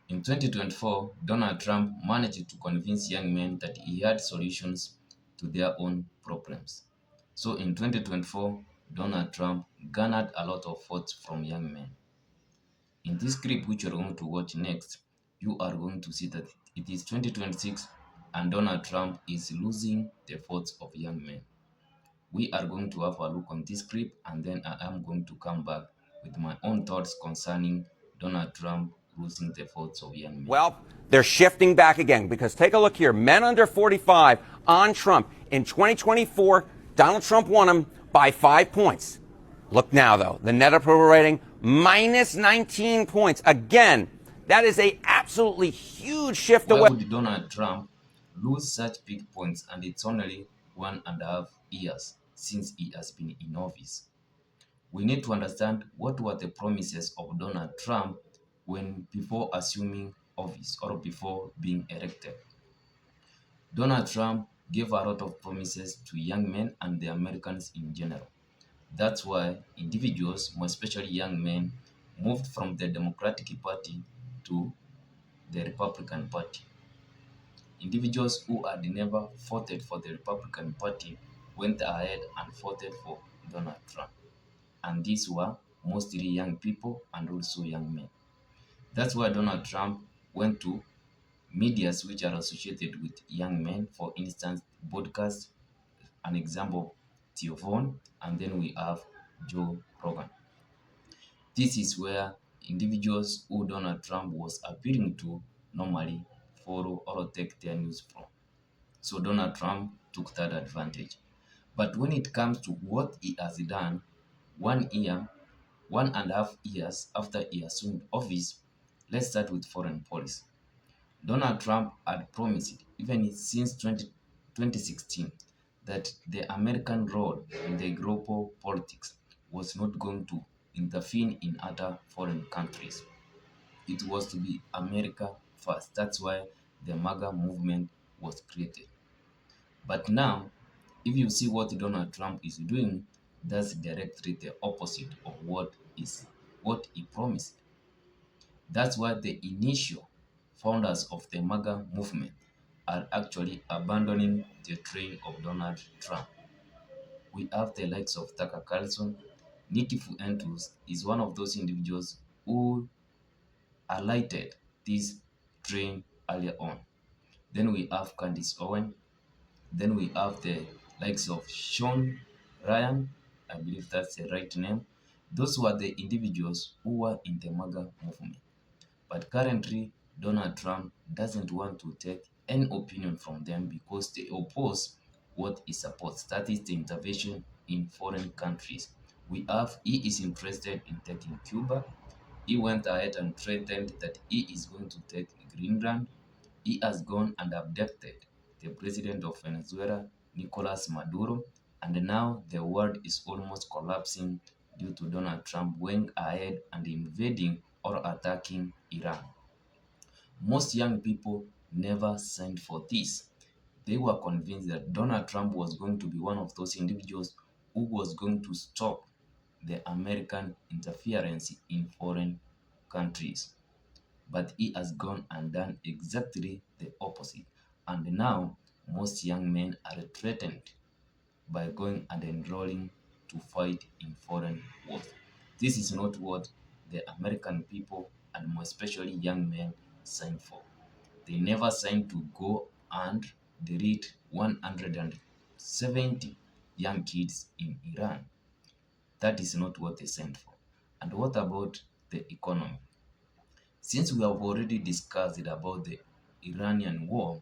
In 2024, Donald Trump managed to convince young men that he had solutions to their own problems. So in 2024, Donald Trump garnered a lot of votes from young men. In this clip which you're going to watch next, you are going to see that it is 2026 and Donald Trump is losing the votes of young men. We are going to have a look on this clip and then I am going to come back with my own thoughts concerning Donald Trump losing the votes of young men. Well, they're shifting back again because take a look here. Men under 45 on Trump. In 2024, Donald Trump won him by 5 points. Look now, though. The net approval rating, minus 19 points. Again, that is a absolutely huge shift Why away. would Donald Trump lose such big points and it's only 1.5 years since he has been in office? We need to understand what were the promises of Donald Trump before assuming office or before being elected. Donald Trump gave a lot of promises to young men and the Americans in general. That's why individuals, more especially young men, moved from the Democratic Party to the Republican Party. Individuals who had never voted for the Republican Party went ahead and voted for Donald Trump. And these were mostly young people and also young men. That's why Donald Trump went to medias which are associated with young men, for instance, podcast, an example, Theo Von, and then we have Joe Rogan. This is where individuals who Donald Trump was appealing to normally follow or take their news from. So Donald Trump took that advantage. But when it comes to what he has done, 1.5 years after he assumed office, let's start with foreign policy. Donald Trump had promised, even since 2016, that the American role in the global politics was not going to intervene in other foreign countries. It was to be America first. That's why the MAGA movement was created. But now, if you see what Donald Trump is doing, that's directly the opposite of what he promised. That's why the initial founders of the MAGA movement are actually abandoning the trail of Donald Trump. We have the likes of Tucker Carlson. Nikki Fuentes is one of those individuals who alighted this train earlier on. Then we have Candace Owen. Then we have the likes of Sean Ryan. I believe that's the right name. Those were the individuals who were in the MAGA movement. But currently, Donald Trump doesn't want to take any opinion from them because they oppose what he supports. That is the intervention in foreign countries. He is interested in taking Cuba. He went ahead and threatened that he is going to take Greenland. He has gone and abducted the president of Venezuela, Nicolas Maduro, and now the world is almost collapsing due to Donald Trump going ahead and invading or attacking Iran. Most young people never signed for this. They were convinced that Donald Trump was going to be one of those individuals who was going to stop the American interference in foreign countries. But he has gone and done exactly the opposite. And now most young men are threatened by going and enrolling to fight in foreign wars. This is not what the American people and more especially young men signed for. They never signed to go and delete 170 young kids in Iran. That is not what they signed for. And what about the economy? Since we have already discussed about the Iranian war,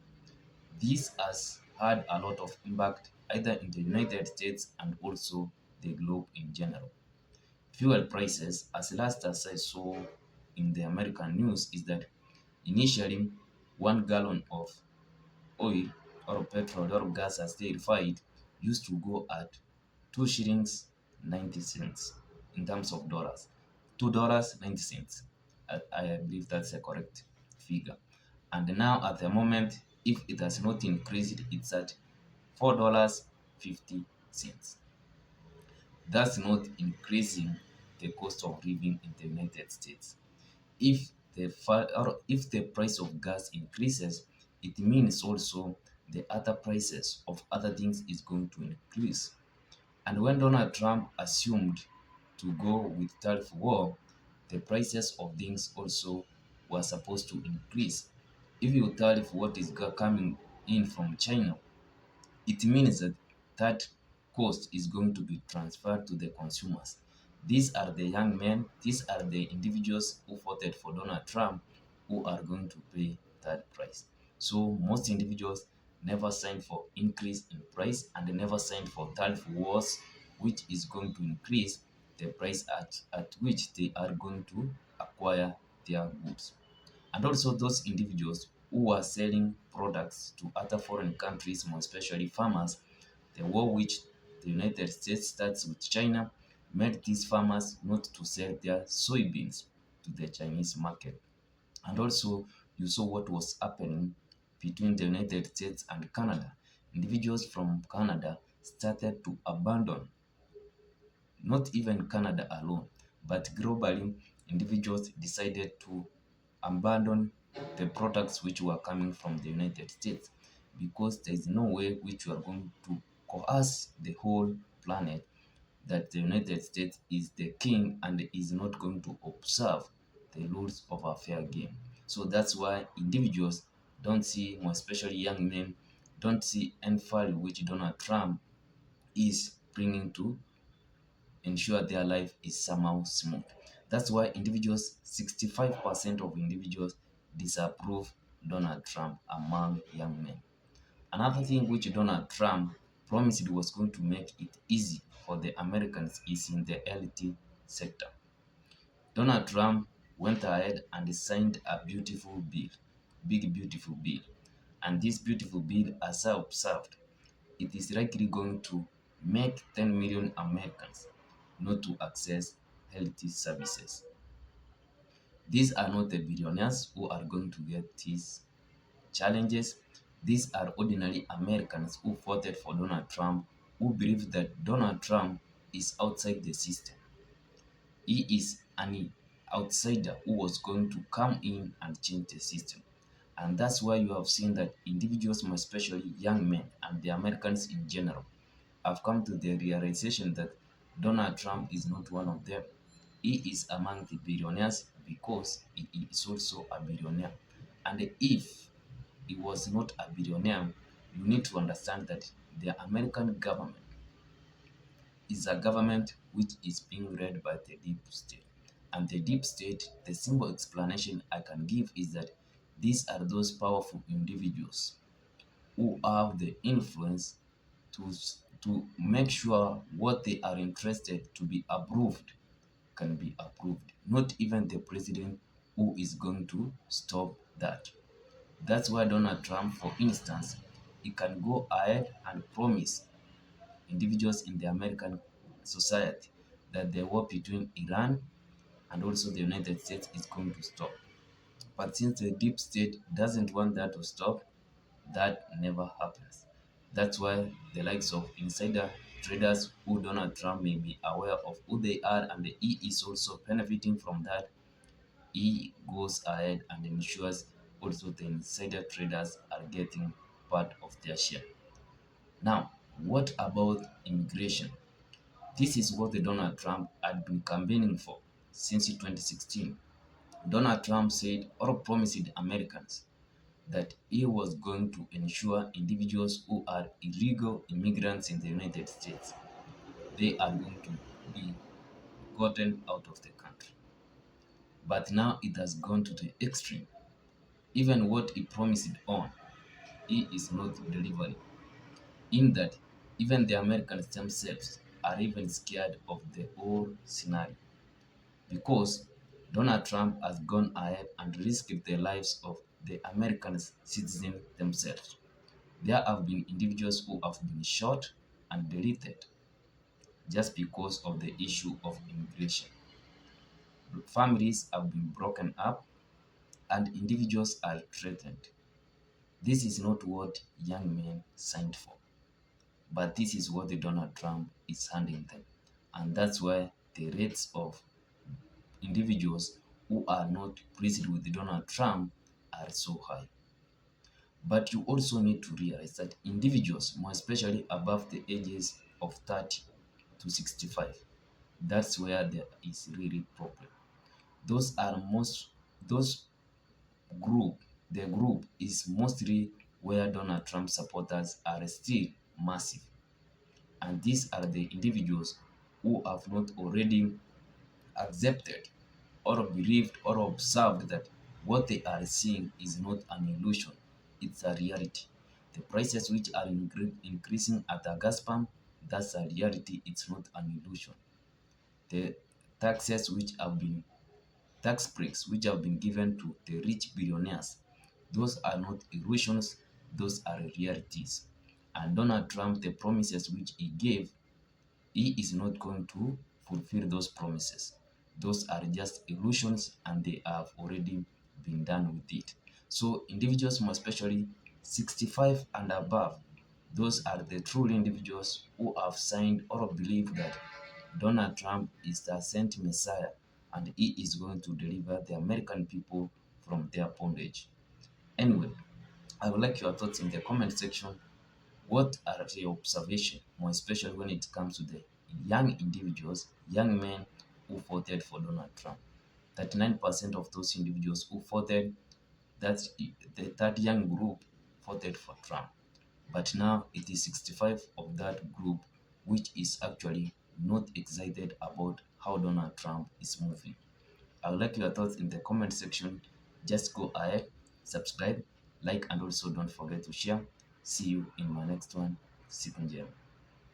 this has had a lot of impact either in the United States and also the globe in general. Fuel prices, as last as I saw in the American news, is that initially 1 gallon of oil or petrol or gas as they refined used to go at 2 shillings 90 cents in terms of dollars. $2 90 cents. I believe that's a correct figure. And now at the moment, if it has not increased, it's at $4 50 cents. That's not increasing the cost of living in the United States. If or if the price of gas increases, it means also the other prices of other things is going to increase. And when Donald Trump assumed to go with tariff war, the prices of things also were supposed to increase. If you tariff what is coming in from China, it means that that cost is going to be transferred to the consumers. These are the young men, these are the individuals who voted for Donald Trump who are going to pay that price. So most individuals never signed for increase in price and they never signed for tariff wars, which is going to increase the price at which they are going to acquire their goods. And also those individuals who are selling products to other foreign countries, more especially farmers, the war which the United States starts with China made these farmers not to sell their soybeans to the Chinese market. And also you saw what was happening between the United States and Canada. Individuals from Canada started to abandon, not even Canada alone, but globally, individuals decided to abandon the products which were coming from the United States because there is no way which you are going to coerce the whole planet that the United States is the king and is not going to observe the rules of a fair game. So that's why individuals don't see, more especially young men, don't see any value which Donald Trump is bringing to ensure their life is somehow smooth. That's why individuals, 65% of individuals disapprove Donald Trump among young men. Another thing which Donald Trump promised was going to make it easy for the Americans is in the health sector. Donald Trump went ahead and signed a beautiful bill, big beautiful bill. And this beautiful bill, as I observed, it is likely going to make 10 million Americans not to access health services. These are not the billionaires who are going to get these challenges. These are ordinary Americans who voted for Donald Trump, who believe that Donald Trump is outside the system. He is an outsider who was going to come in and change the system. And that's why you have seen that individuals, more especially young men and the Americans in general, have come to the realization that Donald Trump is not one of them. He is among the billionaires because he is also a billionaire. And if he was not a billionaire, you need to understand that the American government is a government which is being led by the deep state. And the deep state, the simple explanation I can give is that these are those powerful individuals who have the influence to, to make sure what they are interested to be approved can be approved. Not even the president who is going to stop that. That's why Donald Trump, for instance, he can go ahead and promise individuals in the American society that the war between Iran and also the United States is going to stop. But since the deep state doesn't want that to stop, that never happens. That's why the likes of insider traders who Donald Trump may be aware of who they are and he is also benefiting from that, he goes ahead and ensures also the insider traders are getting part of their share. Now, what about immigration? This is what the Donald Trump had been campaigning for since 2016. Donald Trump said or promised Americans that he was going to ensure individuals who are illegal immigrants in the United States, they are going to be gotten out of the country. But now it has gone to the extreme. Even what he promised on, he is not delivering. In that, even the Americans themselves are even scared of the whole scenario because Donald Trump has gone ahead and risked the lives of the American citizens themselves. There have been individuals who have been shot and deleted just because of the issue of immigration. Families have been broken up and individuals are threatened. This is not what young men signed for, but this is what the Donald Trump is handing them. And that's why the rates of individuals who are not pleased with Donald Trump are so high. But you also need to realize that individuals, more especially above the ages of 30 to 65, that's where there is really problem. Those are most those group the group is mostly where Donald Trump supporters are still massive. And these are the individuals who have not already accepted or believed or observed that what they are seeing is not an illusion, it's a reality. The prices which are increasing at the gas pump, that's a reality, it's not an illusion. The taxes which have been tax breaks which have been given to the rich billionaires, those are not illusions, those are realities. And Donald Trump, the promises which he gave, he is not going to fulfill those promises. Those are just illusions and they have already been done with it. So individuals, more especially 65 and above, those are the true individuals who have signed or believe that Donald Trump is the sent Messiah and he is going to deliver the American people from their bondage. Anyway, I would like your thoughts in the comment section. What are your observations, more especially when it comes to the young individuals, young men who voted for Donald Trump? 39% of those individuals who voted, that young group voted for Trump. But now it is 65 of that group which is actually not excited about how Donald Trump is moving. I would like your thoughts in the comment section. Just go ahead, subscribe, like, and also don't forget to share. See you in my next one. Sikunjema.